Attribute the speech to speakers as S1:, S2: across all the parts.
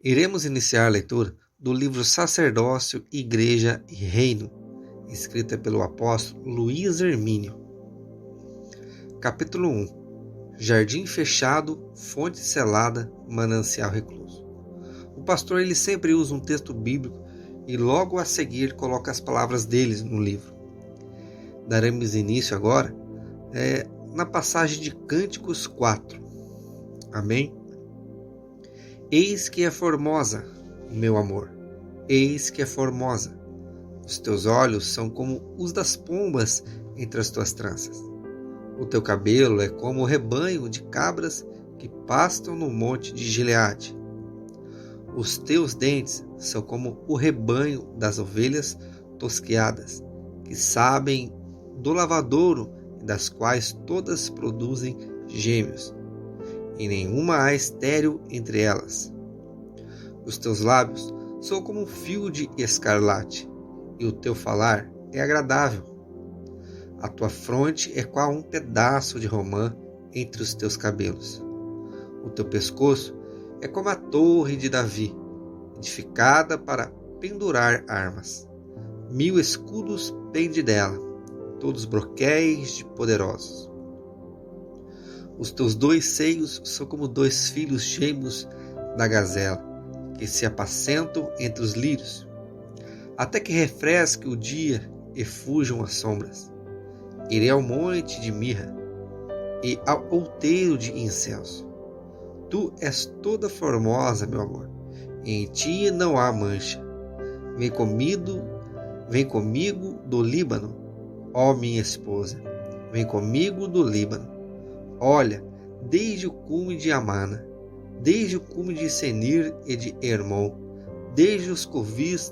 S1: Iremos iniciar a leitura do livro Sacerdócio, Igreja e Reino, escrita pelo apóstolo Luiz Hermínio. Capítulo 1. Jardim fechado, fonte selada, manancial recluso. O pastor ele sempre usa um texto bíblico e logo a seguir coloca as palavras deles no livro. Daremos início agora na passagem de Cânticos 4. Amém? Eis que é formosa, meu amor, eis que é formosa. Os teus olhos são como os das pombas entre as tuas tranças. O teu cabelo é como o rebanho de cabras que pastam no monte de Gileade. Os teus dentes são como o rebanho das ovelhas tosquiadas, que sabem do lavadouro e das quais todas produzem gêmeos, e nenhuma há estéril entre elas. Os teus lábios são como um fio de escarlate, e o teu falar é agradável. A tua fronte é qual um pedaço de romã entre os teus cabelos. O teu pescoço é como a torre de Davi, edificada para pendurar armas. 1000 escudos pendem dela, todos broquéis de poderosos. Os teus 2 seios são como 2 filhos gêmeos da gazela, que se apacentam entre os lírios, até que refresque o dia e fujam as sombras. Irei ao monte de mirra e ao outeiro de incenso. Tu és toda formosa, meu amor, e em ti não há mancha. Vem comigo do Líbano, ó minha esposa, vem comigo do Líbano. Olha, desde o cume de Amana, desde o cume de Senir e de Hermon, desde os covis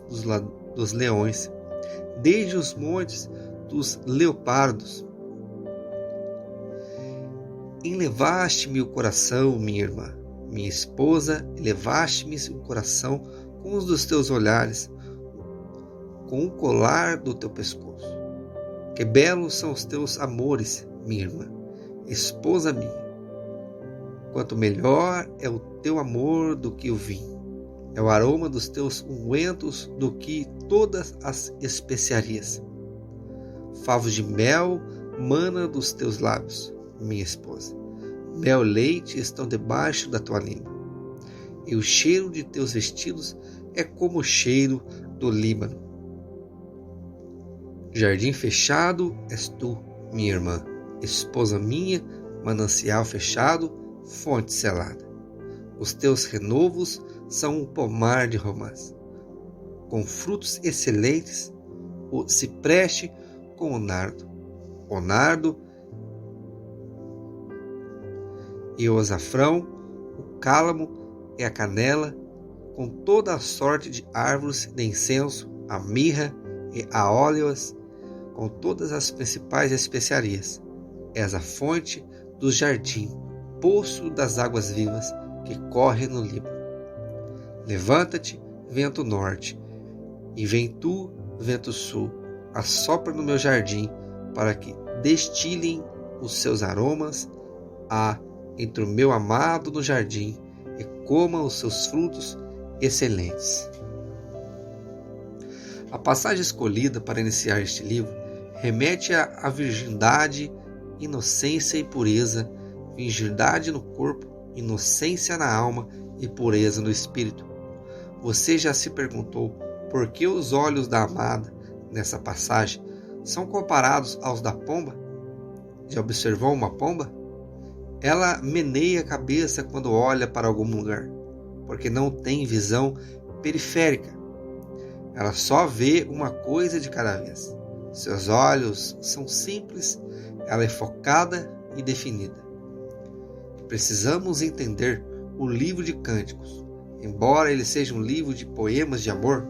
S1: dos leões, desde os montes dos leopardos. Enlevaste-me o coração, minha irmã, minha esposa, elevaste-me o coração com os dos teus olhares, com o colar do teu pescoço. Que belos são os teus amores, minha irmã, esposa minha. Quanto melhor é o teu amor do que o vinho, é o aroma dos teus ungüentos do que todas as especiarias. Favos de mel mana dos teus lábios, minha esposa. Mel e leite estão debaixo da tua língua. E o cheiro de teus vestidos é como o cheiro do Líbano. Jardim fechado és tu, minha irmã, esposa minha, manancial fechado, fonte selada. Os teus renovos são um pomar de romãs, com frutos excelentes, o cipreste com o nardo e o açafrão, o cálamo e a canela, com toda a sorte de árvores de incenso, a mirra e a óleas, com todas as principais especiarias. És a fonte do jardim, poço das águas vivas que corre no Líbano. Levanta-te, vento norte, e vem tu, vento sul, assopra no meu jardim, para que destilem os seus aromas entre o meu amado no jardim, e coma os seus frutos excelentes. A passagem escolhida para iniciar este livro remete à virgindade, inocência e pureza, virgindade no corpo, inocência na alma e pureza no espírito. Você já se perguntou por que os olhos da amada, nessa passagem, são comparados aos da pomba? Já observou uma pomba? Ela meneia a cabeça quando olha para algum lugar, porque não tem visão periférica. Ela só vê uma coisa de cada vez. Seus olhos são simples, ela é focada e definida. Precisamos entender o livro de Cânticos. Embora ele seja um livro de poemas de amor,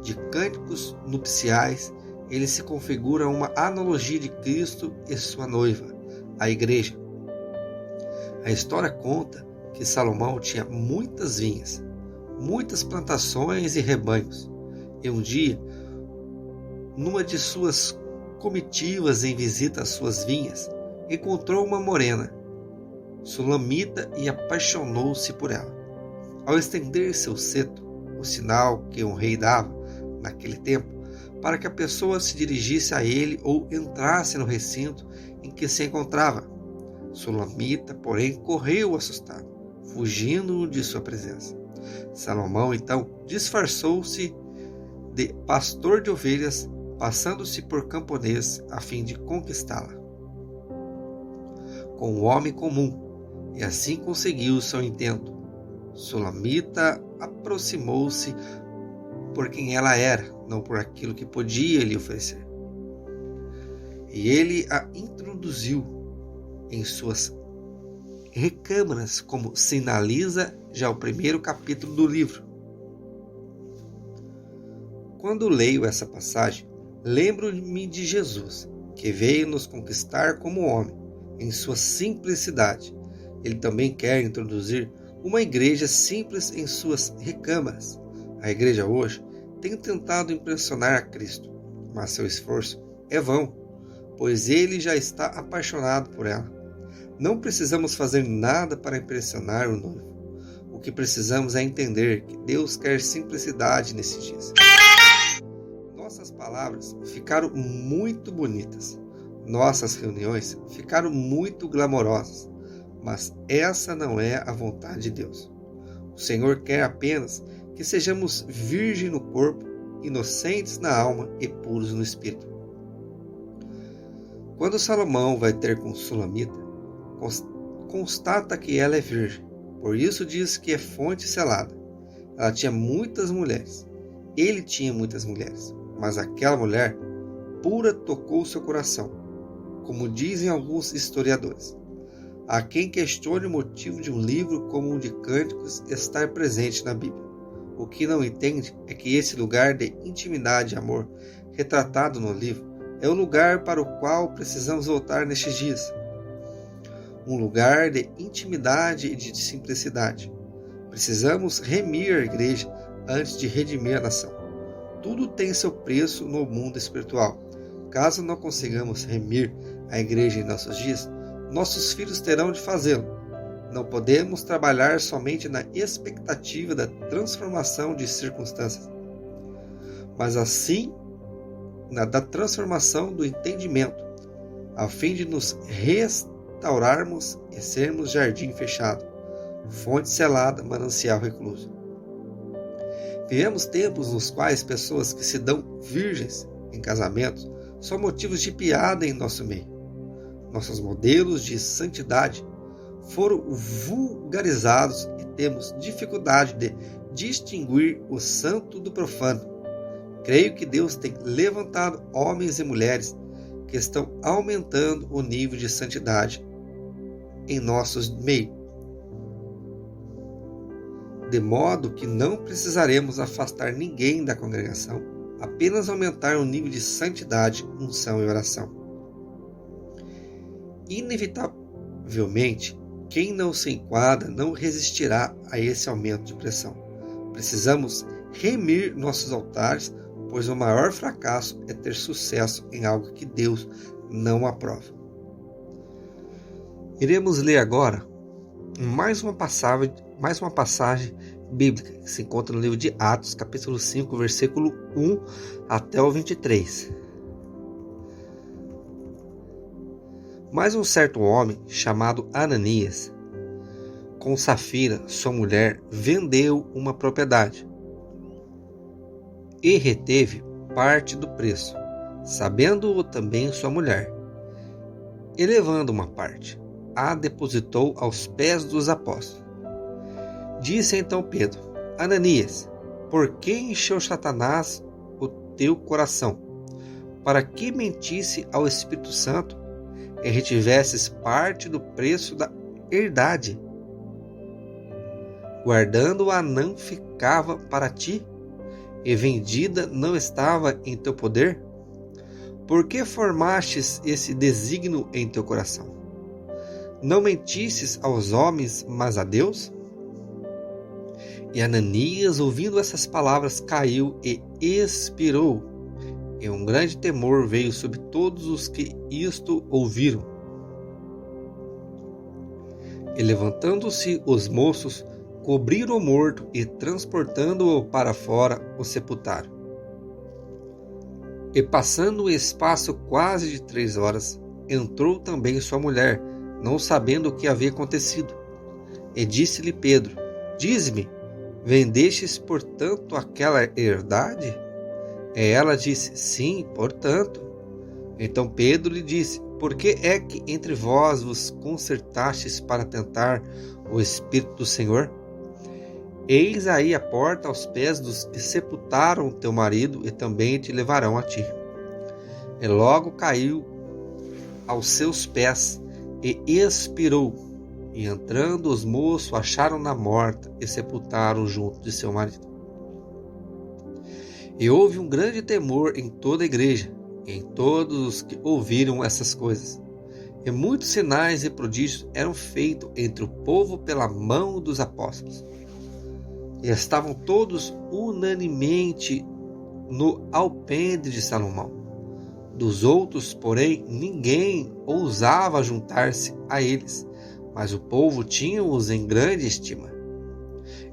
S1: de cânticos nupciais, ele se configura uma analogia de Cristo e sua noiva, a igreja. A história conta que Salomão tinha muitas vinhas, muitas plantações e rebanhos. E um dia, numa de suas comitivas em visita às suas vinhas, encontrou uma morena, sulamita, e apaixonou-se por ela. ao estender seu cetro, o sinal que um rei dava naquele tempo, para que a pessoa se dirigisse a ele ou entrasse no recinto em que se encontrava. Sulamita, porém, correu assustado, fugindo de sua presença. Salomão, então, disfarçou-se de pastor de ovelhas, passando-se por camponês a fim de conquistá-la com um homem comum, e assim conseguiu seu intento. Sulamita aproximou-se por quem ela era, não por aquilo que podia lhe oferecer. E ele a introduziu em suas recâmaras, como sinaliza já o primeiro capítulo do livro. Quando leio essa passagem, lembro-me de Jesus, que veio nos conquistar como homem, em sua simplicidade. Ele também quer introduzir uma igreja simples em suas recâmaras. A igreja hoje tem tentado impressionar a Cristo, mas seu esforço é vão, pois ele já está apaixonado por ela. Não precisamos fazer nada para impressionar o noivo. O que precisamos é entender que Deus quer simplicidade nesses dias. Nossas palavras ficaram muito bonitas. Nossas reuniões ficaram muito glamorosas. Mas essa não é a vontade de Deus. O Senhor quer apenas que sejamos virgens no corpo, inocentes na alma e puros no espírito. Quando Salomão vai ter com Sulamita, constata que ela é virgem. Por isso diz que é fonte selada. Ela tinha muitas mulheres. Ele tinha muitas mulheres. Mas aquela mulher pura tocou seu coração, como dizem alguns historiadores. Há quem questione o motivo de um livro como o de Cânticos estar presente na Bíblia. O que não entende é que esse lugar de intimidade e amor retratado no livro é o lugar para o qual precisamos voltar nestes dias. Um lugar de intimidade e de simplicidade. Precisamos remir a igreja antes de redimir a nação. Tudo tem seu preço no mundo espiritual. Caso não consigamos remir a igreja em nossos dias, nossos filhos terão de fazê-lo. Não podemos trabalhar somente na expectativa da transformação de circunstâncias, mas assim da transformação do entendimento, a fim de nos restaurarmos e sermos jardim fechado, fonte selada, manancial recluso. Vivemos tempos nos quais pessoas que se dão virgens em casamentos são motivos de piada em nosso meio. Nossos modelos de santidade foram vulgarizados e temos dificuldade de distinguir o santo do profano. Creio que Deus tem levantado homens e mulheres que estão aumentando o nível de santidade em nossos meios, de modo que não precisaremos afastar ninguém da congregação, apenas aumentar o nível de santidade, unção e oração. Inevitavelmente, quem não se enquadra não resistirá a esse aumento de pressão. Precisamos remir nossos altares, pois o maior fracasso é ter sucesso em algo que Deus não aprova. Iremos ler agora mais uma passagem bíblica que se encontra no livro de Atos, capítulo 5, versículo 1 até o 23. Mas um certo homem, chamado Ananias, com Safira, sua mulher, vendeu uma propriedade e reteve parte do preço, sabendo-o também sua mulher. E levando uma parte, a depositou aos pés dos apóstolos. Disse então Pedro: Ananias, por que encheu Satanás o teu coração, para que mentisse ao Espírito Santo e retivesses parte do preço da herdade? Guardando-a não ficava para ti, e vendida não estava em teu poder? Por que formastes esse desígnio em teu coração? Não mentisses aos homens, mas a Deus? E Ananias, ouvindo essas palavras, caiu e expirou. E um grande temor veio sobre todos os que isto ouviram. E levantando-se os moços, cobriram o morto e, transportando-o para fora, o sepultaram. E passando um espaço quase de 3 horas, entrou também sua mulher, não sabendo o que havia acontecido. E disse-lhe Pedro: Dize-me, vendestes, portanto, aquela herdade? E ela disse: Sim, portanto. Então Pedro lhe disse: Por que é que entre vós vos concertastes para tentar o Espírito do Senhor? Eis aí a porta aos pés dos que sepultaram teu marido, e também te levarão a ti. E logo caiu aos seus pés e expirou. E entrando os moços, acharam-na morta e sepultaram junto de seu marido. E houve um grande temor em toda a igreja, e em todos os que ouviram essas coisas. E muitos sinais e prodígios eram feitos entre o povo pela mão dos apóstolos. E estavam todos unanimemente no alpendre de Salomão. Dos outros, porém, ninguém ousava juntar-se a eles, mas o povo tinha-os em grande estima.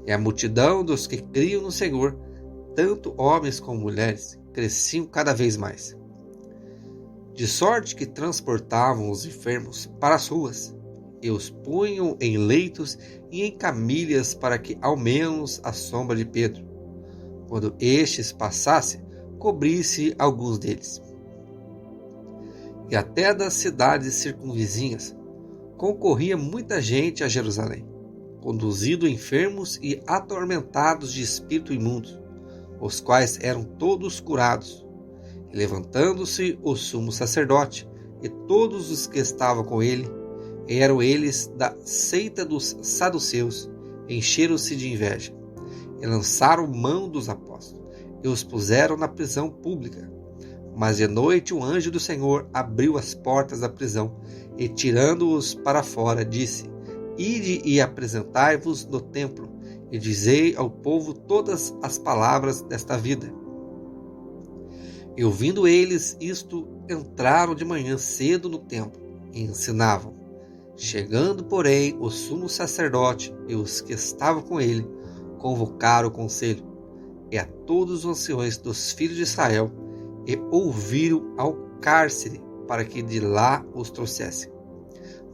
S1: E a multidão dos que criam no Senhor, tanto homens como mulheres, cresciam cada vez mais. De sorte que transportavam os enfermos para as ruas, e os punham em leitos e em camilhas, para que ao menos a sombra de Pedro, quando estes passasse, cobrisse alguns deles. E até das cidades circunvizinhas concorria muita gente a Jerusalém, conduzindo enfermos e atormentados de espírito imundo, os quais eram todos curados. E levantando-se o sumo sacerdote e todos os que estavam com ele, eram eles da seita dos saduceus, encheram-se de inveja, e lançaram mão dos apóstolos, e os puseram na prisão pública. Mas de noite um anjo do Senhor abriu as portas da prisão, e tirando-os para fora, disse: Ide e apresentai-vos no templo, e dizei ao povo todas as palavras desta vida. E ouvindo eles isto, entraram de manhã cedo no templo, e ensinavam. Chegando, porém, o sumo sacerdote e os que estavam com ele, convocaram o conselho, e a todos os anciões dos filhos de Israel, e ouviram ao cárcere, para que de lá os trouxessem.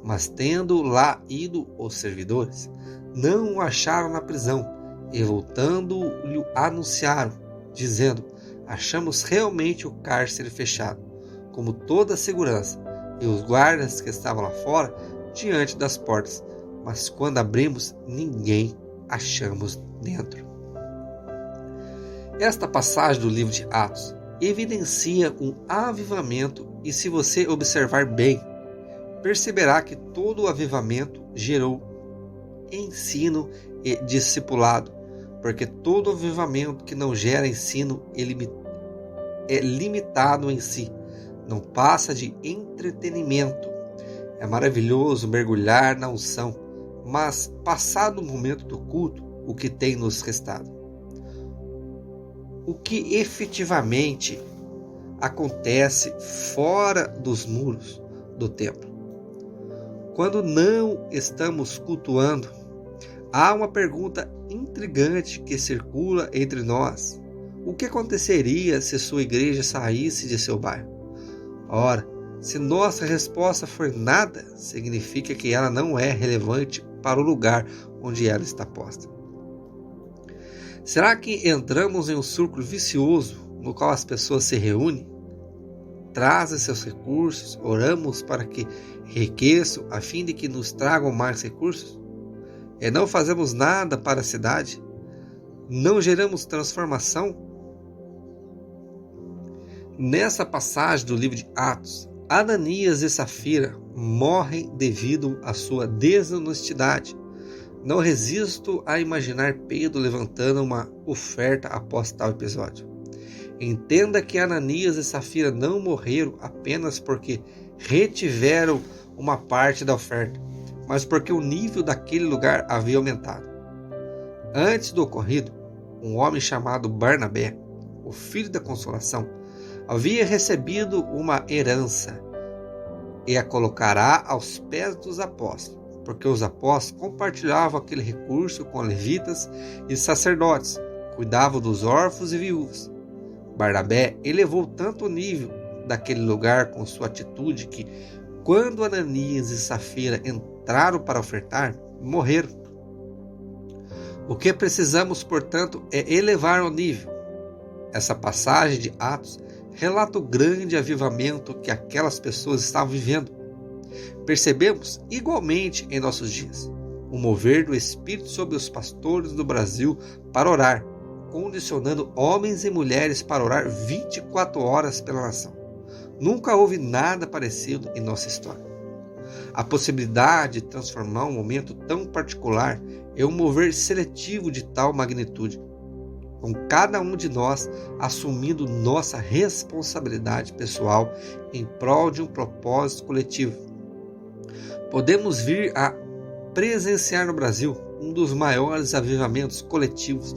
S1: Mas tendo lá ido os servidores, não o acharam na prisão, e voltando-lhe anunciaram, dizendo: Achamos realmente o cárcere fechado, como toda a segurança, e os guardas que estavam lá fora, diante das portas, mas quando abrimos, ninguém achamos dentro. Esta passagem do livro de Atos evidencia um avivamento, e se você observar bem, perceberá que todo o avivamento gerou ensino e discipulado, porque todo avivamento que não gera ensino é limitado em si, não passa de entretenimento. É maravilhoso mergulhar na unção, mas passado o momento do culto, o que tem nos restado? O que efetivamente acontece fora dos muros do templo? Quando não estamos cultuando, há uma pergunta intrigante que circula entre nós: o que aconteceria se sua igreja saísse de seu bairro? Ora, se nossa resposta for nada, significa que ela não é relevante para o lugar onde ela está posta. Será que entramos em um círculo vicioso no qual as pessoas se reúnem, trazem seus recursos, oramos para que enriqueçam a fim de que nos tragam mais recursos? E não fazemos nada para a cidade? Não geramos transformação? Nessa passagem do livro de Atos, Ananias e Safira morrem devido à sua desonestidade. Não resisto a imaginar Pedro levantando uma oferta após tal episódio. Entenda que Ananias e Safira não morreram apenas porque retiveram uma parte da oferta, mas porque o nível daquele lugar havia aumentado. Antes do ocorrido, um homem chamado Barnabé, o filho da consolação, havia recebido uma herança e a colocará aos pés dos apóstolos, porque os apóstolos compartilhavam aquele recurso com levitas e sacerdotes, cuidavam dos órfãos e viúvas. Barnabé elevou tanto o nível daquele lugar com sua atitude que, quando Ananias e Safira entraram para ofertar, morreram. O que precisamos, portanto, é elevar o nível. Essa passagem de Atos relata o grande avivamento que aquelas pessoas estavam vivendo. Percebemos igualmente em nossos dias o mover do Espírito sobre os pastores do Brasil para orar, condicionando homens e mulheres para orar 24 horas pela nação. Nunca houve nada parecido em nossa história. A possibilidade de transformar um momento tão particular é um mover seletivo de tal magnitude, com cada um de nós assumindo nossa responsabilidade pessoal em prol de um propósito coletivo. Podemos vir a presenciar no Brasil um dos maiores avivamentos coletivos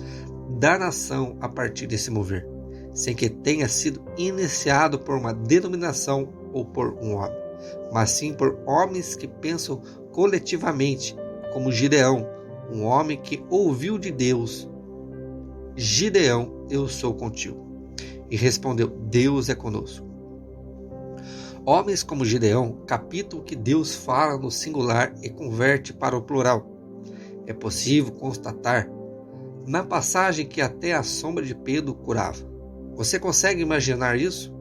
S1: da nação a partir desse mover, sem que tenha sido iniciado por uma denominação ou por um homem, mas sim por homens que pensam coletivamente, como Gideão, um homem que ouviu de Deus: Gideão, eu sou contigo. E respondeu: Deus é conosco. Homens como Gideão captam o que Deus fala no singular e converte para o plural. É possível constatar na passagem que até a sombra de Pedro curava. Você consegue imaginar isso?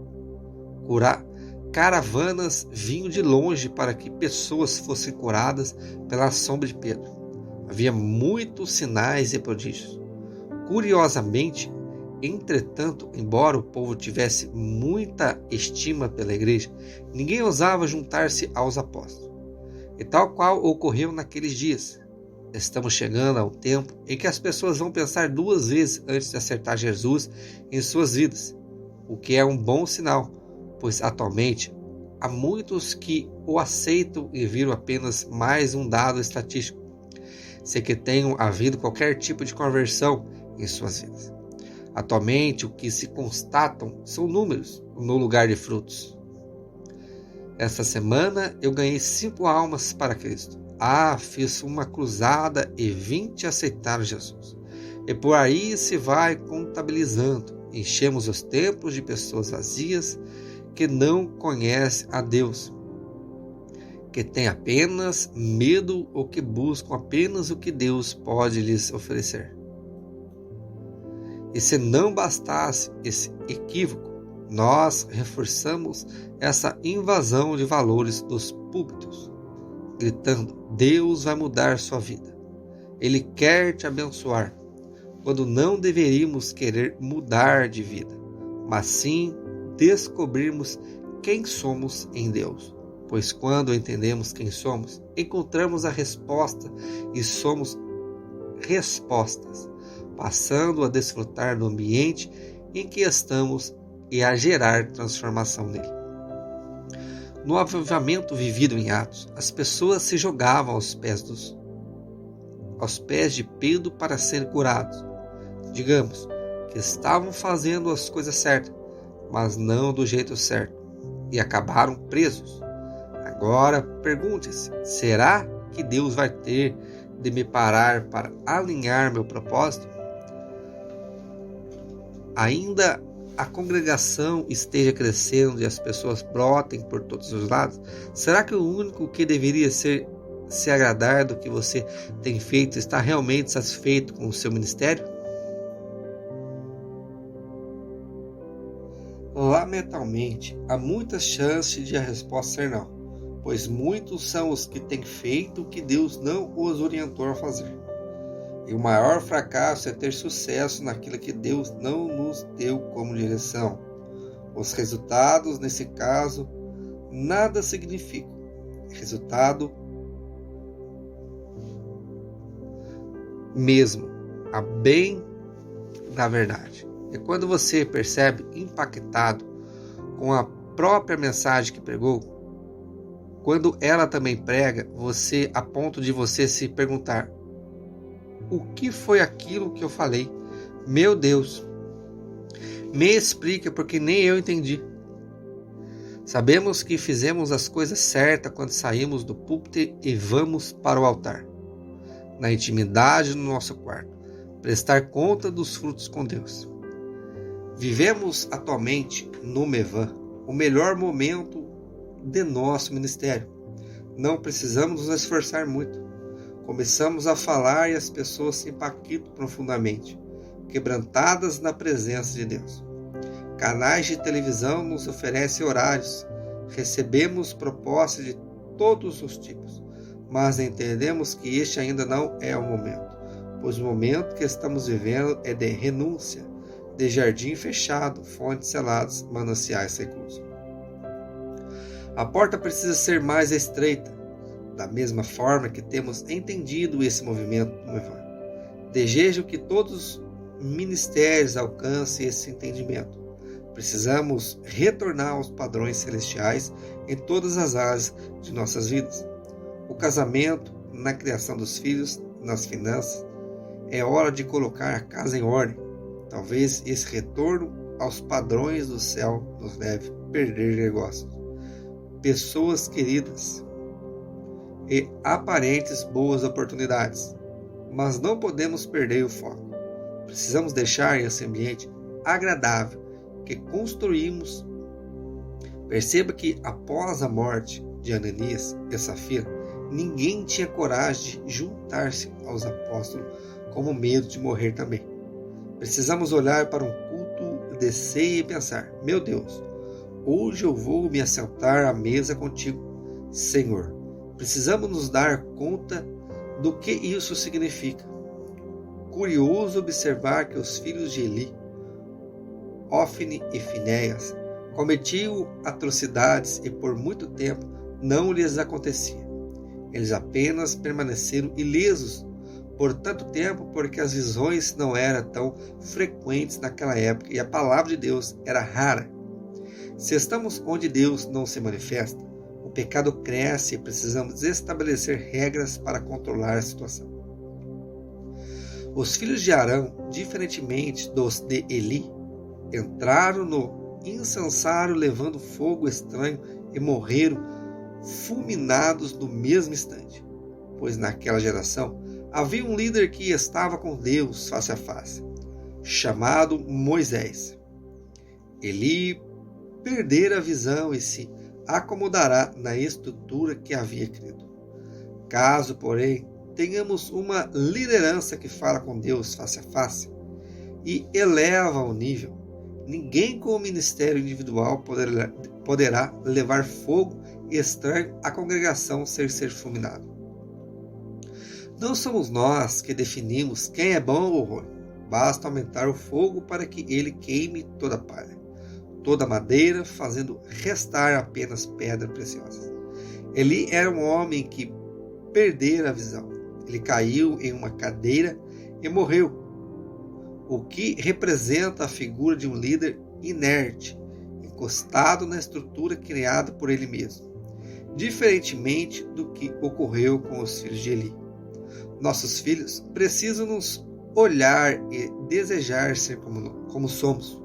S1: Caravanas vinham de longe para que pessoas fossem curadas pela sombra de Pedro. Havia muitos sinais e prodígios. Curiosamente, entretanto, embora o povo tivesse muita estima pela igreja, ninguém ousava juntar-se aos apóstolos. E tal qual ocorreu naqueles dias. Estamos chegando a um tempo em que as pessoas vão pensar duas vezes antes de aceitar Jesus em suas vidas, o que é um bom sinal, pois atualmente há muitos que o aceitam e viram apenas mais um dado estatístico, sem que tenham havido qualquer tipo de conversão em suas vidas. Atualmente, o que se constatam são números no lugar de frutos. Esta semana eu ganhei 5 almas para Cristo. Fiz uma cruzada e 20 aceitaram Jesus. E por aí se vai contabilizando. Enchemos os templos de pessoas vazias que não conhecem a Deus, que têm apenas medo ou que buscam apenas o que Deus pode lhes oferecer. E se não bastasse esse equívoco, nós reforçamos essa invasão de valores dos púlpitos, gritando: Deus vai mudar sua vida. Ele quer te abençoar, quando não deveríamos querer mudar de vida, mas sim descobrirmos quem somos em Deus. Pois quando entendemos quem somos, encontramos a resposta e somos respostas, passando a desfrutar do ambiente em que estamos e a gerar transformação nele. No avivamento vivido em Atos, as pessoas se jogavam aos pés de Pedro para serem curados. Digamos que estavam fazendo as coisas certas, mas não do jeito certo, e acabaram presos. Agora pergunte-se: será que Deus vai ter de me parar para alinhar meu propósito? Ainda a congregação esteja crescendo e as pessoas brotem por todos os lados, será que o único que deveria se agradar do que você tem feito está realmente satisfeito com o seu ministério? Lamentavelmente, há muitas chances de a resposta ser não, pois muitos são os que têm feito o que Deus não os orientou a fazer. E o maior fracasso é ter sucesso naquilo que Deus não nos deu como direção. Os resultados, nesse caso, nada significam. Resultado mesmo, a bem da verdade. E quando você percebe impactado com a própria mensagem que pregou, quando ela também prega, você, a ponto de você se perguntar: o que foi aquilo que eu falei? Meu Deus, me explica, porque nem eu entendi. Sabemos que fizemos as coisas certas quando saímos do púlpito e vamos para o altar, na intimidade do nosso quarto, prestar conta dos frutos com Deus. Vivemos atualmente no Mevan, o melhor momento de nosso ministério. Não precisamos nos esforçar muito. Começamos a falar e as pessoas se impactam profundamente, quebrantadas na presença de Deus. Canais de televisão nos oferecem horários, recebemos propostas de todos os tipos, mas entendemos que este ainda não é o momento, pois o momento que estamos vivendo é de renúncia, de jardim fechado, fontes seladas, mananciais reclusos. A porta precisa ser mais estreita, da mesma forma que temos entendido esse movimento no Evangelho. Desejo que todos os ministérios alcancem esse entendimento. Precisamos retornar aos padrões celestiais em todas as áreas de nossas vidas. O casamento, na criação dos filhos, nas finanças. É hora de colocar a casa em ordem. Talvez esse retorno aos padrões do céu nos leve a perder negócios, pessoas queridas e aparentes boas oportunidades. Mas não podemos perder o foco. Precisamos deixar esse ambiente agradável que construímos. Perceba que após a morte de Ananias e Safira, ninguém tinha coragem de juntar-se aos apóstolos com medo de morrer também. Precisamos olhar para um culto de ceia e pensar: meu Deus, hoje eu vou me assentar à mesa contigo, Senhor. Precisamos nos dar conta do que isso significa. Curioso observar que os filhos de Eli, Ofni e Finéias, cometiam atrocidades e por muito tempo não lhes acontecia. Eles apenas permaneceram ilesos por tanto tempo porque as visões não eram tão frequentes naquela época e a palavra de Deus era rara. Se estamos onde Deus não se manifesta, o pecado cresce e precisamos estabelecer regras para controlar a situação. Os filhos de Arão, diferentemente dos de Eli, entraram no incensário levando fogo estranho e morreram fulminados no mesmo instante, pois naquela geração havia um líder que estava com Deus face a face, chamado Moisés. Eli perdera a visão e se acomodará na estrutura que havia criado. Caso, porém, tenhamos uma liderança que fala com Deus face a face e eleva o nível, ninguém com o ministério individual poderá levar fogo estranho à congregação sem ser fulminado. Não somos nós que definimos quem é bom ou ruim. Basta aumentar o fogo para que ele queime toda a palha, toda a madeira, fazendo restar apenas pedras preciosas. Eli era um homem que perdera a visão. Ele caiu em uma cadeira e morreu, o que representa a figura de um líder inerte, encostado na estrutura criada por ele mesmo, diferentemente do que ocorreu com os filhos de Eli. Nossos filhos precisam nos olhar e desejar ser como somos.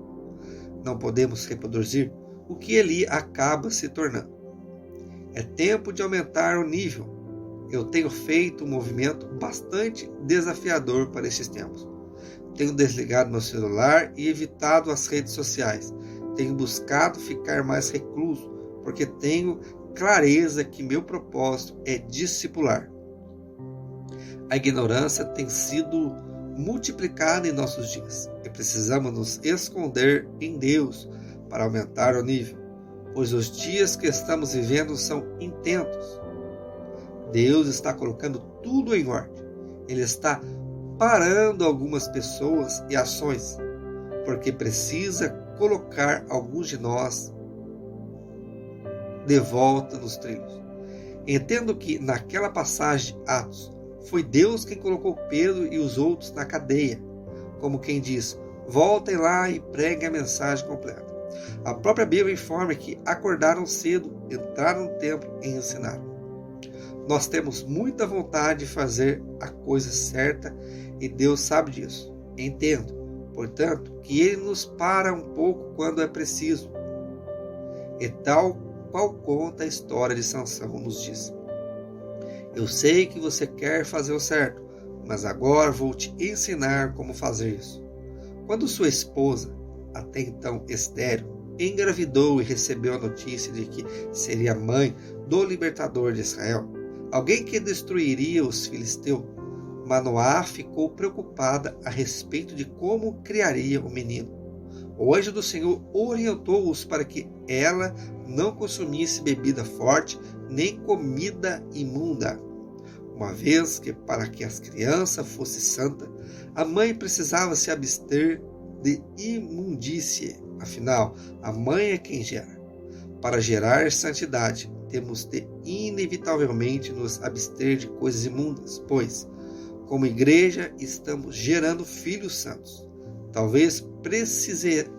S1: Não podemos reproduzir o que Eli acaba se tornando. É tempo de aumentar o nível. Eu tenho feito um movimento bastante desafiador para estes tempos. Tenho desligado meu celular e evitado as redes sociais. Tenho buscado ficar mais recluso, porque tenho clareza que meu propósito é discipular. A ignorância tem sido multiplicada em nossos dias e precisamos nos esconder em Deus para aumentar o nível, pois os dias que estamos vivendo são intensos. Deus está colocando tudo em ordem. Ele está parando algumas pessoas e ações, porque precisa colocar alguns de nós de volta nos trilhos. Entendo que naquela passagem de Atos, foi Deus quem colocou Pedro e os outros na cadeia, como quem diz: voltem lá e preguem a mensagem completa. A própria Bíblia informa que acordaram cedo, entraram no templo e ensinaram. Nós temos muita vontade de fazer a coisa certa e Deus sabe disso. Entendo, portanto, que Ele nos para um pouco quando é preciso. E tal qual conta a história de Sansão nos diz: eu sei que você quer fazer o certo, mas agora vou te ensinar como fazer isso. Quando sua esposa, até então estéril, engravidou e recebeu a notícia de que seria mãe do libertador de Israel, alguém que destruiria os filisteus, Manoá ficou preocupada a respeito de como criaria o menino. O anjo do Senhor orientou-os para que ela não consumisse bebida forte nem comida imunda, uma vez que para que a criança fosse santa, a mãe precisava se abster de imundície. Afinal, a mãe é quem gera. Para gerar santidade, temos de inevitavelmente nos abster de coisas imundas, pois, como igreja, estamos gerando filhos santos. Talvez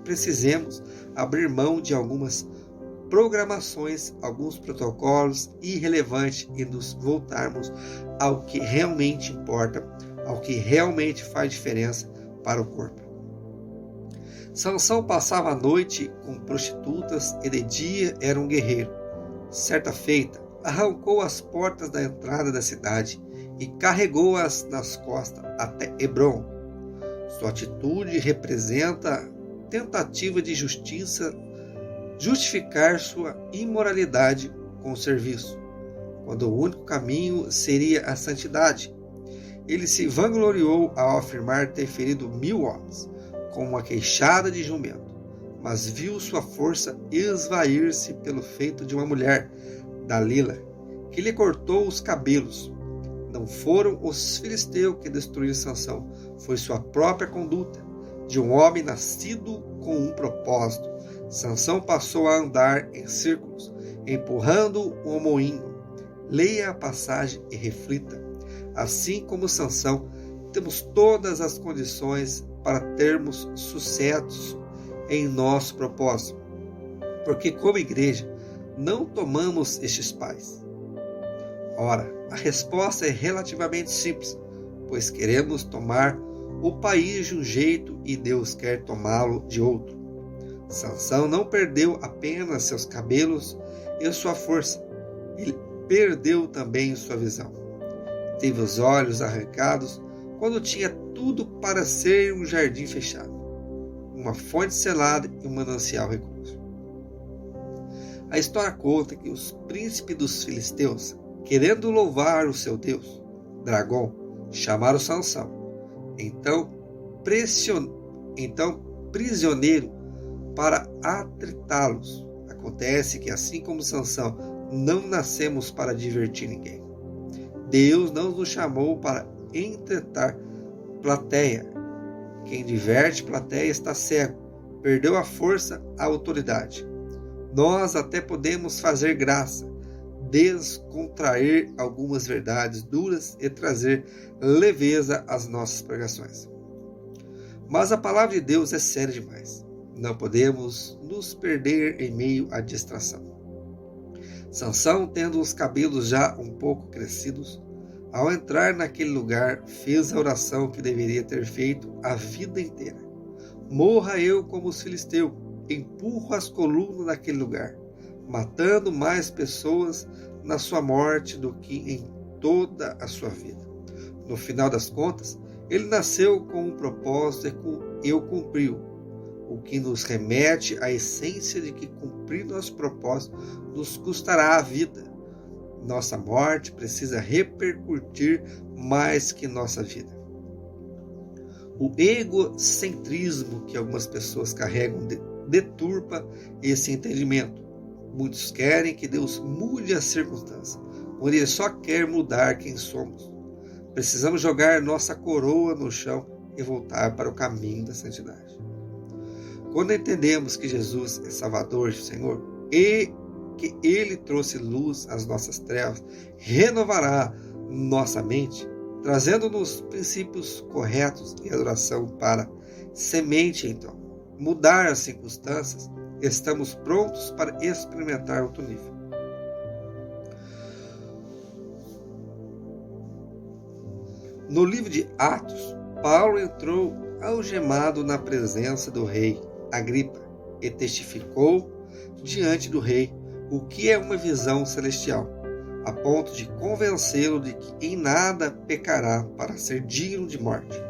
S1: precisemos abrir mão de algumas programações, alguns protocolos irrelevantes e nos voltarmos ao que realmente importa, ao que realmente faz diferença para o corpo. Sansão passava a noite com prostitutas e de dia era um guerreiro. Certa feita, arrancou as portas da entrada da cidade e carregou-as nas costas até Hebrom. Sua atitude representa tentativa de justificar sua imoralidade com o serviço, quando o único caminho seria a santidade. Ele se vangloriou ao afirmar ter ferido 1000 homens, com uma queixada de jumento, mas viu sua força esvair-se pelo feito de uma mulher, Dalila, que lhe cortou os cabelos. Não foram os filisteus que destruíram Sansão, foi sua própria conduta, de um homem nascido com um propósito. Sansão passou a andar em círculos, empurrando um moinho. Leia a passagem e reflita. Assim como Sansão, temos todas as condições para termos sucesso em nosso propósito, porque como igreja não tomamos estes pais. Ora, a resposta é relativamente simples, pois queremos tomar o país de um jeito e Deus quer tomá-lo de outro. Sansão não perdeu apenas seus cabelos e sua força, ele perdeu também sua visão. Teve os olhos arrancados quando tinha tudo para ser um jardim fechado, uma fonte selada e um manancial recluso. A história conta que os príncipes dos filisteus, querendo louvar o seu Deus, Dragão, chamaram Sansão. Então prisioneiro para atritá-los. Acontece que assim como Sansão, não nascemos para divertir ninguém. Deus não nos chamou para entretar plateia. Quem diverte plateia está cego, perdeu a força, a autoridade. Nós até podemos fazer graça, descontrair algumas verdades duras e trazer leveza às nossas pregações. Mas a palavra de Deus é séria demais. Não podemos nos perder em meio à distração. Sansão, tendo os cabelos já um pouco crescidos, ao entrar naquele lugar, fez a oração que deveria ter feito a vida inteira. Morra eu como os filisteus, empurro as colunas daquele lugar, matando mais pessoas na sua morte do que em toda a sua vida. No final das contas, ele nasceu com um propósito e o cumpriu, o que nos remete à essência de que cumprir nosso propósito nos custará a vida. Nossa morte precisa repercutir mais que nossa vida. O egocentrismo que algumas pessoas carregam deturpa esse entendimento. Muitos querem que Deus mude as circunstâncias, quando Ele só quer mudar quem somos. Precisamos jogar nossa coroa no chão e voltar para o caminho da santidade. Quando entendemos que Jesus é Salvador e Senhor, e que Ele trouxe luz às nossas trevas, renovará nossa mente, trazendo-nos princípios corretos e adoração para semente, então. Mudar as circunstâncias, estamos prontos para experimentar outro nível. No livro de Atos, Paulo entrou algemado na presença do rei Agripa e testificou diante do rei o que é uma visão celestial, a ponto de convencê-lo de que em nada pecará para ser digno de morte.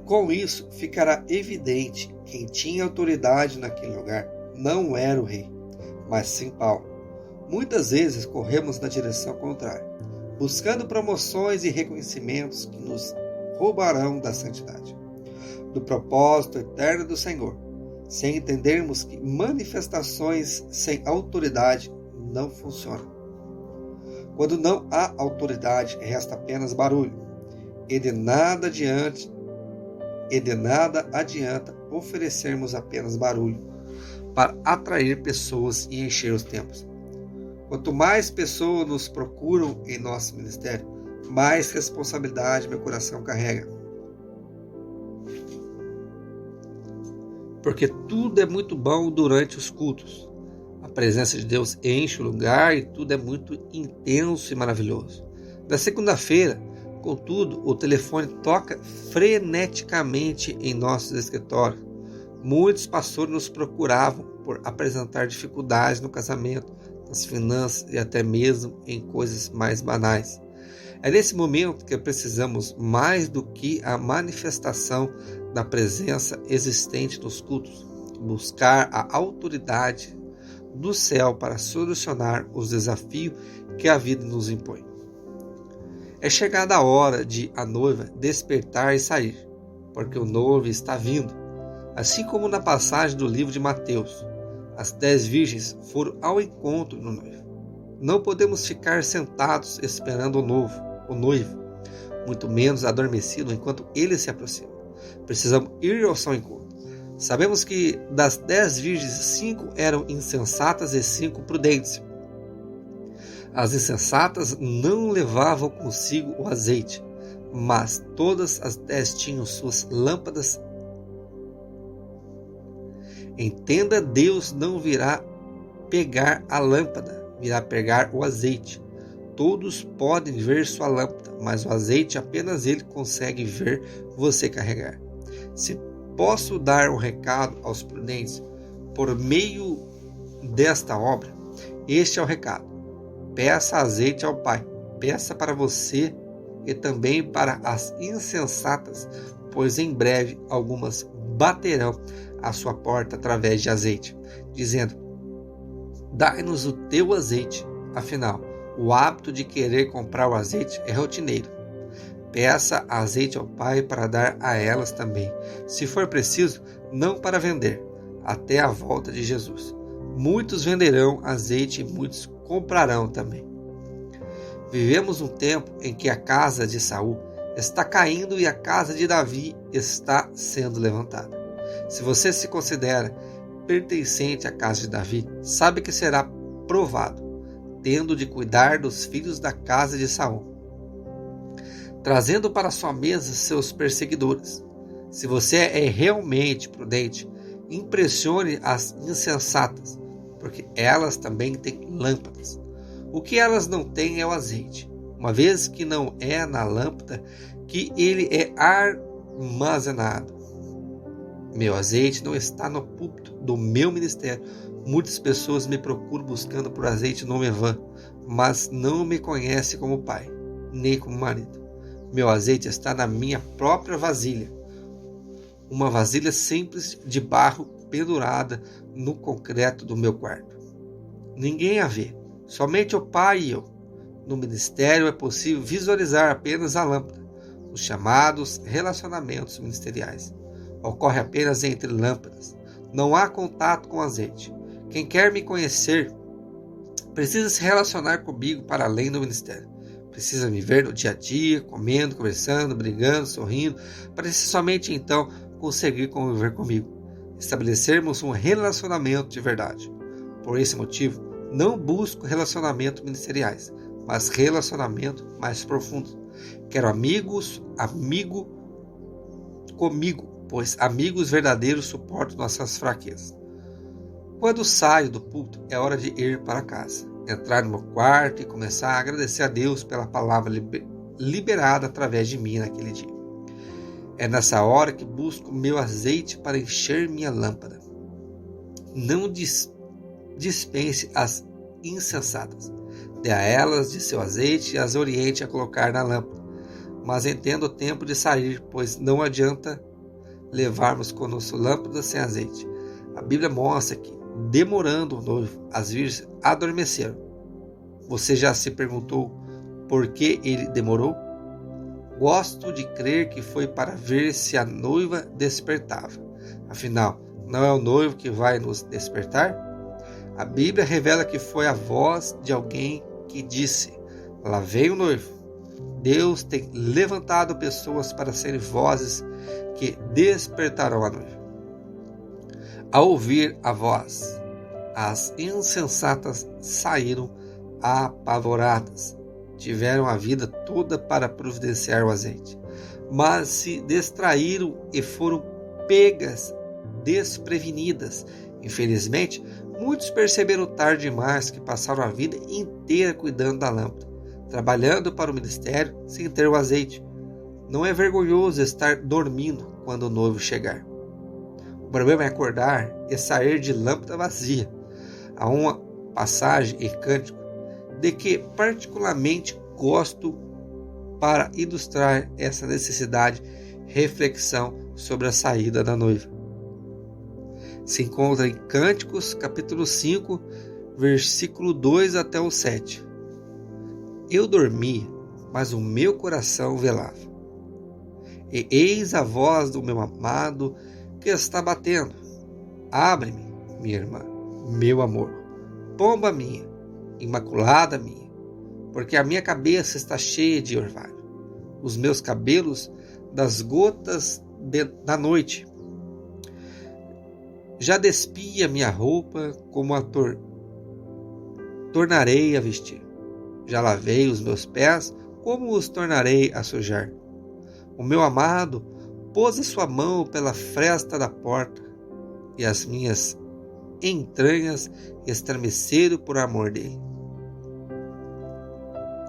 S1: Com isso, ficará evidente que quem tinha autoridade naquele lugar não era o rei, mas sim Paulo. Muitas vezes corremos na direção contrária, buscando promoções e reconhecimentos que nos roubarão da santidade, do propósito eterno do Senhor, sem entendermos que manifestações sem autoridade não funcionam. Quando não há autoridade, resta apenas barulho, e de nada adianta oferecermos apenas barulho para atrair pessoas e encher os templos. Quanto mais pessoas nos procuram em nosso ministério, mais responsabilidade meu coração carrega. Porque tudo é muito bom durante os cultos. A presença de Deus enche o lugar e tudo é muito intenso e maravilhoso. Na segunda-feira, contudo, o telefone toca freneticamente em nossos escritórios. Muitos pastores nos procuravam por apresentar dificuldades no casamento, nas finanças e até mesmo em coisas mais banais. É nesse momento que precisamos mais do que a manifestação da presença existente nos cultos, buscar a autoridade do céu para solucionar os desafios que a vida nos impõe. É chegada a hora de a noiva despertar e sair, porque o noivo está vindo. Assim como na passagem do livro de Mateus, as 10 virgens foram ao encontro do noivo. Não podemos ficar sentados esperando o noivo, muito menos adormecido enquanto ele se aproxima. Precisamos ir ao seu encontro. Sabemos que das 10 virgens, 5 eram insensatas e 5 prudentes. As insensatas não levavam consigo o azeite, mas todas as 10 tinham suas lâmpadas. Entenda, Deus não virá pegar a lâmpada, virá pegar o azeite. Todos podem ver sua lâmpada, mas o azeite apenas ele consegue ver você carregar. Se posso dar um recado aos prudentes por meio desta obra, este é o recado. Peça azeite ao Pai, peça para você e também para as insensatas, pois em breve algumas baterão à sua porta através de azeite, dizendo: dai-nos o teu azeite. Afinal, o hábito de querer comprar o azeite é rotineiro. Peça azeite ao Pai para dar a elas também, se for preciso, não para vender, até a volta de Jesus. Muitos venderão azeite e muitos comprarão também. Vivemos um tempo em que a casa de Saul está caindo e a casa de Davi está sendo levantada. Se você se considera pertencente à casa de Davi, sabe que será provado, tendo de cuidar dos filhos da casa de Saul, trazendo para sua mesa seus perseguidores. Se você é realmente prudente, impressione as insensatas, porque elas também têm lâmpadas. O que elas não têm é o azeite, uma vez que não é na lâmpada que ele é armazenado. Meu azeite não está no púlpito do meu ministério. Muitas pessoas me procuram buscando por azeite no Mevan, mas não me conhecem como pai, nem como marido. Meu azeite está na minha própria vasilha. Uma vasilha simples de barro pendurada no concreto do meu quarto. Ninguém a vê, somente o Pai e eu. No ministério é possível visualizar apenas a lâmpada. Os chamados relacionamentos ministeriais ocorre apenas entre lâmpadas. Não há contato com azeite. Quem quer me conhecer precisa se relacionar comigo para além do ministério. Precisa me ver no dia a dia, comendo, conversando, brigando, sorrindo, para somente então conseguir conviver comigo. Estabelecermos um relacionamento de verdade. Por esse motivo, não busco relacionamentos ministeriais, mas relacionamento mais profundo. Quero amigo comigo, pois amigos verdadeiros suportam nossas fraquezas. Quando saio do púlpito, é hora de ir para casa, entrar no meu quarto e começar a agradecer a Deus pela palavra liberada através de mim naquele dia. É nessa hora que busco meu azeite para encher minha lâmpada. Não dispense as insensatas. Dê a elas de seu azeite e as oriente a colocar na lâmpada. Mas entenda o tempo de sair, pois não adianta levarmos conosco lâmpadas sem azeite. A Bíblia mostra que, demorando o noivo, as virgens adormeceram. Você já se perguntou por que ele demorou? Gosto de crer que foi para ver se a noiva despertava. Afinal, não é o noivo que vai nos despertar? A Bíblia revela que foi a voz de alguém que disse: lá vem o noivo. Deus tem levantado pessoas para serem vozes que despertarão a noiva. Ao ouvir a voz, as insensatas saíram apavoradas. Tiveram a vida toda para providenciar o azeite, mas se distraíram e foram pegas desprevenidas. Infelizmente, muitos perceberam tarde demais que passaram a vida inteira cuidando da lâmpada, trabalhando para o ministério sem ter o azeite. Não é vergonhoso estar dormindo quando o noivo chegar. O problema é acordar e sair de lâmpada vazia. Há uma passagem em Cântico de que particularmente gosto para ilustrar essa necessidade, reflexão sobre a saída da noiva. Se encontra em Cânticos, capítulo 5, versículo 2 até o 7. Eu dormia, mas o meu coração velava. E eis a voz do meu amado que está batendo. Abre-me, minha irmã, meu amor, pomba minha, imaculada minha, porque a minha cabeça está cheia de orvalho, os meus cabelos das gotas da noite. Já despi a minha roupa, como a tornarei a vestir. Já lavei os meus pés, como os tornarei a sujar. O meu amado pôs a sua mão pela fresta da porta, e as minhas entranhas estremeceram por amor dele.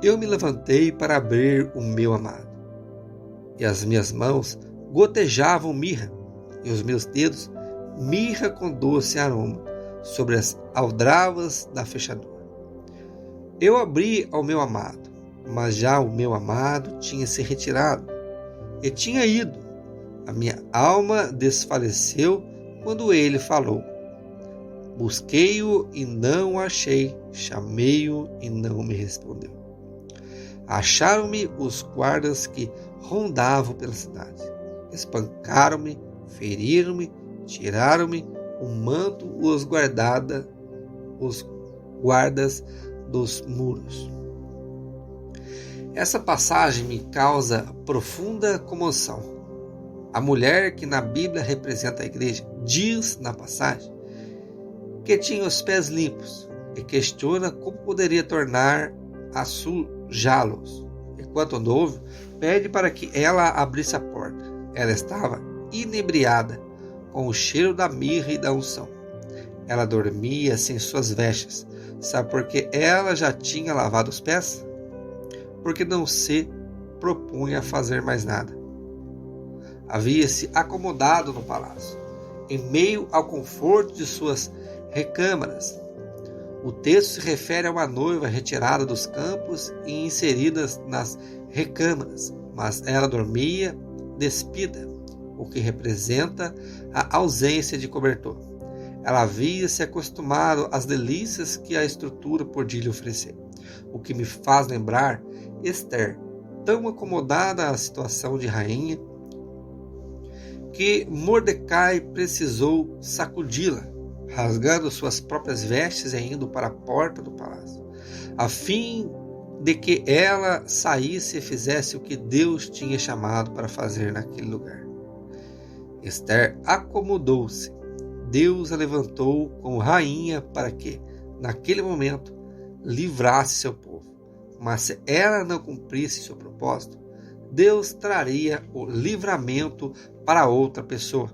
S1: Eu me levantei para abrir o meu amado, e as minhas mãos gotejavam mirra, e os meus dedos mirra com doce aroma sobre as aldravas da fechadura. Eu abri ao meu amado, mas já o meu amado tinha se retirado e tinha ido. A minha alma desfaleceu quando ele falou. Busquei-o e não o achei, chamei-o e não me respondeu. Acharam-me os guardas que rondavam pela cidade. Espancaram-me, feriram-me, tiraram-me o manto, os guardas dos muros. Essa passagem me causa profunda comoção. A mulher que na Bíblia representa a igreja diz na passagem que tinha os pés limpos e questiona como poderia tornar a sujá-los. Enquanto o noivo pede para que ela abrisse a porta. Ela estava inebriada com o cheiro da mirra e da unção. Ela dormia sem suas vestes. Sabe por que ela já tinha lavado os pés? Porque não se propunha a fazer mais nada. Havia se acomodado no palácio, em meio ao conforto de suas recâmaras. O texto se refere a uma noiva retirada dos campos e inserida nas recâmaras, mas ela dormia despida, o que representa a ausência de cobertor. Ela havia se acostumado às delícias que a estrutura podia lhe oferecer, o que me faz lembrar Esther, tão acomodada à situação de rainha, que Mordecai precisou sacudi-la, rasgando suas próprias vestes e indo para a porta do palácio, a fim de que ela saísse e fizesse o que Deus tinha chamado para fazer naquele lugar. Esther acomodou-se. Deus a levantou como rainha para que, naquele momento, livrasse seu povo. Mas se ela não cumprisse seu propósito, Deus traria o livramento para outra pessoa.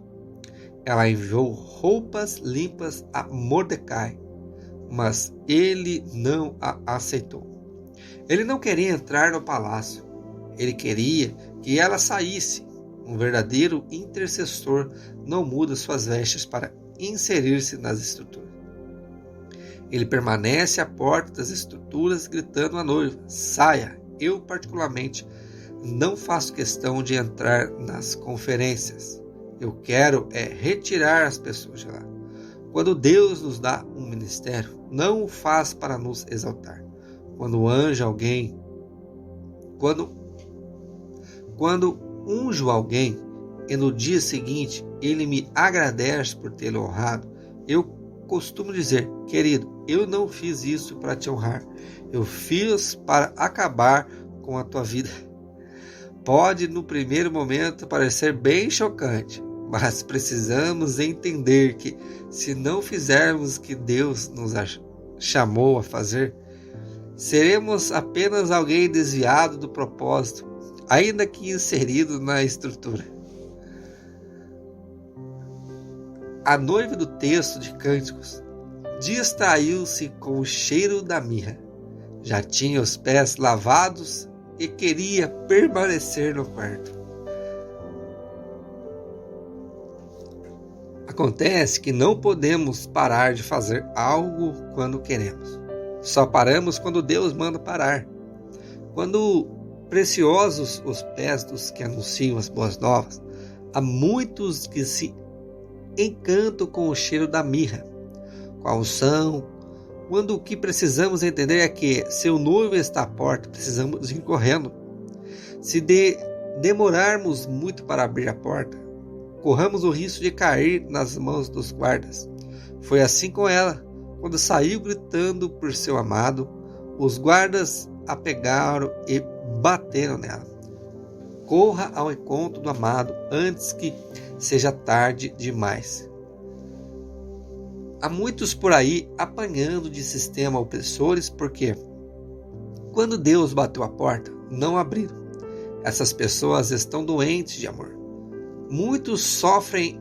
S1: Ela enviou roupas limpas a Mordecai, mas ele não a aceitou. Ele não queria entrar no palácio. Ele queria que ela saísse. Um verdadeiro intercessor não muda suas vestes para inserir-se nas estruturas. Ele permanece à porta das estruturas gritando à noiva: saia! Eu, particularmente, não faço questão de entrar nas conferências. Eu quero retirar as pessoas de lá. Quando Deus nos dá um ministério, não o faz para nos exaltar. Quando unjo alguém e no dia seguinte ele me agradece por tê-lo honrado, eu costumo dizer: querido, eu não fiz isso para te honrar. Eu fiz para acabar com a tua vida. Pode no primeiro momento parecer bem chocante, mas precisamos entender que se não fizermos o que Deus nos chamou a fazer, seremos apenas alguém desviado do propósito, ainda que inserido na estrutura. A noiva do texto de Cânticos distraiu-se com o cheiro da mirra. Já tinha os pés lavados e queria permanecer no quarto. Acontece que não podemos parar de fazer algo quando queremos. Só paramos quando Deus manda parar. Quando preciosos os pés dos que anunciam as boas novas, há muitos que se encantam com o cheiro da mirra, com a unção, quando o que precisamos entender é que se o noivo está à porta, precisamos ir correndo. Se demorarmos muito para abrir a porta, corramos o risco de cair nas mãos dos guardas. Foi assim com ela. Quando saiu gritando por seu amado, os guardas a pegaram e bateram nela. Corra ao encontro do amado antes que seja tarde demais. Há muitos por aí apanhando de sistema opressores porque, quando Deus bateu a porta, não abriram. Essas pessoas estão doentes de amor. Muitos sofrem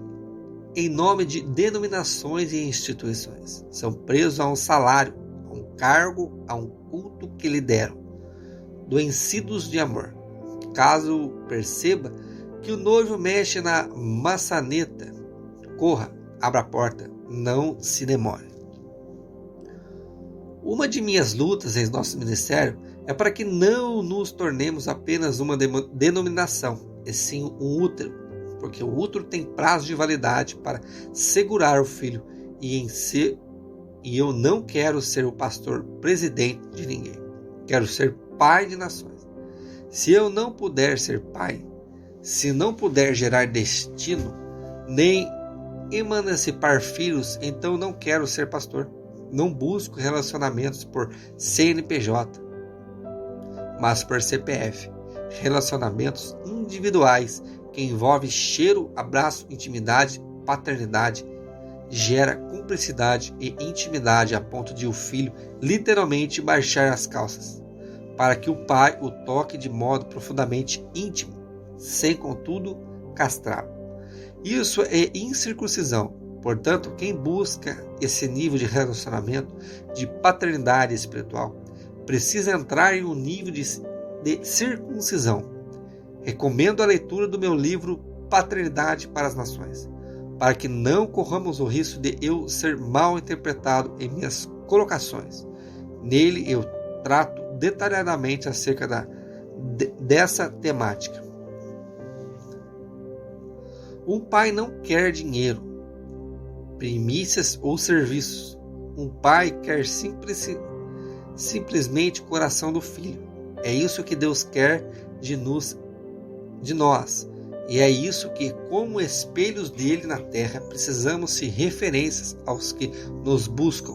S1: em nome de denominações e instituições. São presos a um salário, a um cargo, a um culto que lideram. Doecidos de amor. Caso perceba que o noivo mexe na maçaneta, corra, abra a porta, não se demore. Uma de minhas lutas em nosso ministério é para que não nos tornemos apenas uma denominação, e sim um útero, porque o útero tem prazo de validade para segurar o filho e eu não quero ser o pastor presidente de ninguém. Quero ser pai de nações. Se eu não puder ser pai, se não puder gerar destino, nem emancipar filhos, então não quero ser pastor. Não busco relacionamentos por CNPJ, mas por CPF. Relacionamentos individuais que envolvem cheiro, abraço, intimidade, paternidade, gera cumplicidade e intimidade a ponto de o filho literalmente baixar as calças, para que o pai o toque de modo profundamente íntimo, sem contudo castrá-lo. Isso é incircuncisão. Portanto, quem busca esse nível de relacionamento, de paternidade espiritual, precisa entrar em um nível de circuncisão. Recomendo a leitura do meu livro Paternidade para as Nações, para que não corramos o risco de eu ser mal interpretado em minhas colocações. Nele eu trato detalhadamente acerca dessa temática. Um pai não quer dinheiro, primícias ou serviços. Um pai quer simplesmente o coração do filho. É isso que Deus quer de nós. E é isso que, como espelhos dele na terra, precisamos ser referências aos que nos buscam.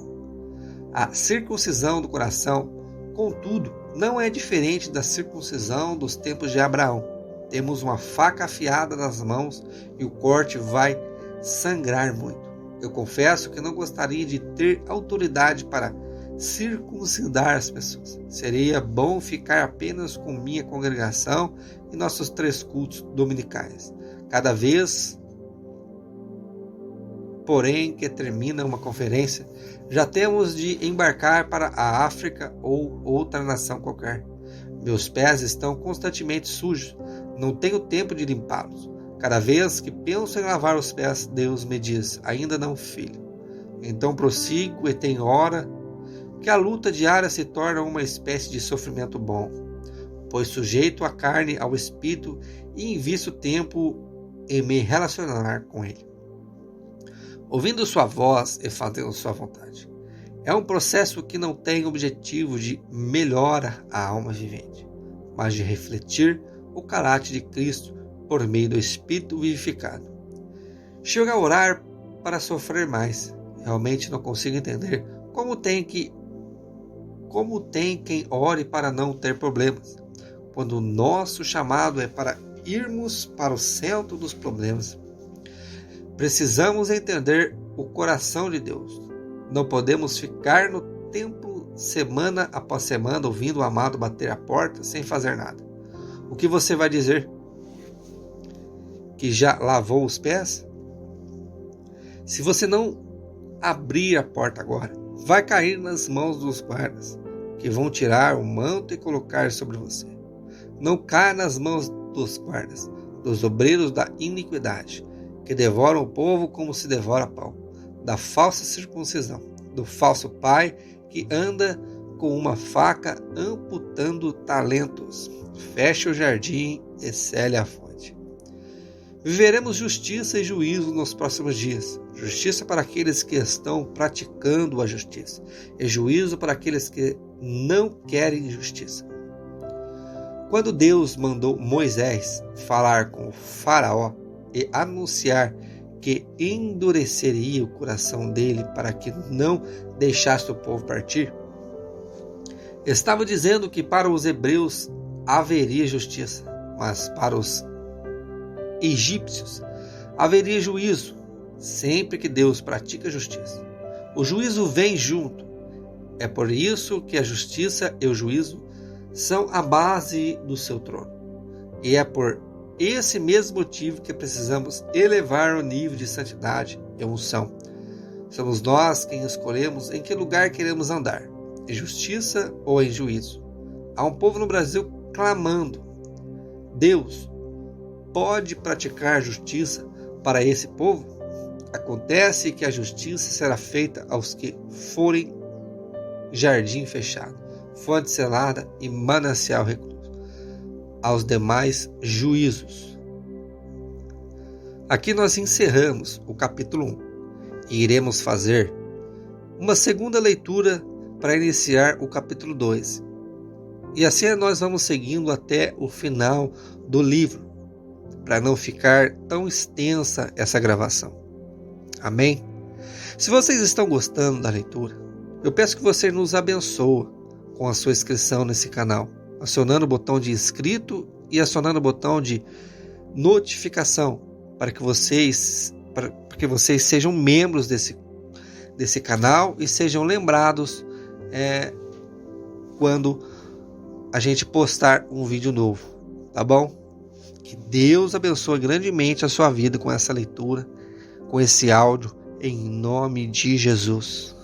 S1: A circuncisão do coração, contudo, não é diferente da circuncisão dos tempos de Abraão. Temos uma faca afiada nas mãos e o corte vai sangrar muito. Eu confesso que não gostaria de ter autoridade para circuncidar as pessoas. Seria bom ficar apenas com minha congregação e nossos 3 cultos dominicais. Cada vez, porém, que termina uma conferência, já temos de embarcar para a África ou outra nação qualquer. Meus pés estão constantemente sujos. Não tenho tempo de limpá-los. Cada vez que penso em lavar os pés, Deus me diz: ainda não, filho. Então prossigo e tenho hora que a luta diária se torna uma espécie de sofrimento bom, pois sujeito a carne ao espírito e invisto tempo em me relacionar com ele, ouvindo sua voz e fazendo sua vontade. É um processo que não tem objetivo de melhorar a alma vivente, mas de refletir o caráter de Cristo por meio do Espírito vivificado. Chego a orar para sofrer mais. Realmente não consigo entender como tem quem ore para não ter problemas, quando o nosso chamado é para irmos para o centro dos problemas. Precisamos entender o coração de Deus. Não podemos ficar no templo semana após semana ouvindo o amado bater a porta sem fazer nada. O que você vai dizer? Que já lavou os pés? Se você não abrir a porta agora, vai cair nas mãos dos guardas, que vão tirar o manto e colocar sobre você. Não caia nas mãos dos guardas, dos obreiros da iniquidade, que devoram o povo como se devora pão, da falsa circuncisão, do falso pai que anda com uma faca amputando talentos. Feche o jardim e cele a fonte. Viveremos justiça e juízo nos próximos dias. Justiça para aqueles que estão praticando a justiça, e juízo para aqueles que não querem justiça. Quando Deus mandou Moisés falar com o faraó e anunciar que endureceria o coração dele para que não deixasse o povo partir, estava dizendo que para os hebreus haveria justiça, mas para os egípcios haveria juízo, sempre que Deus pratica justiça. O juízo vem junto. É por isso que a justiça e o juízo são a base do seu trono. E é por esse mesmo motivo que precisamos elevar o nível de santidade e unção. Somos nós quem escolhemos em que lugar queremos andar, em justiça ou em juízo. Há um povo no Brasil clamando: Deus pode praticar justiça para esse povo? Acontece que a justiça será feita aos que forem jardim fechado, fonte selada e manancial recluso. Aos demais, juízos. Aqui nós encerramos o capítulo 1 e iremos fazer uma segunda leitura para iniciar o capítulo 2. E assim nós vamos seguindo até o final do livro, para não ficar tão extensa essa gravação. Amém? Se vocês estão gostando da leitura, eu peço que você nos abençoe com a sua inscrição nesse canal, acionando o botão de inscrito e acionando o botão de notificação para que vocês sejam membros desse canal e sejam lembrados quando a gente postar um vídeo novo, tá bom? Que Deus abençoe grandemente a sua vida com essa leitura, com esse áudio, em nome de Jesus.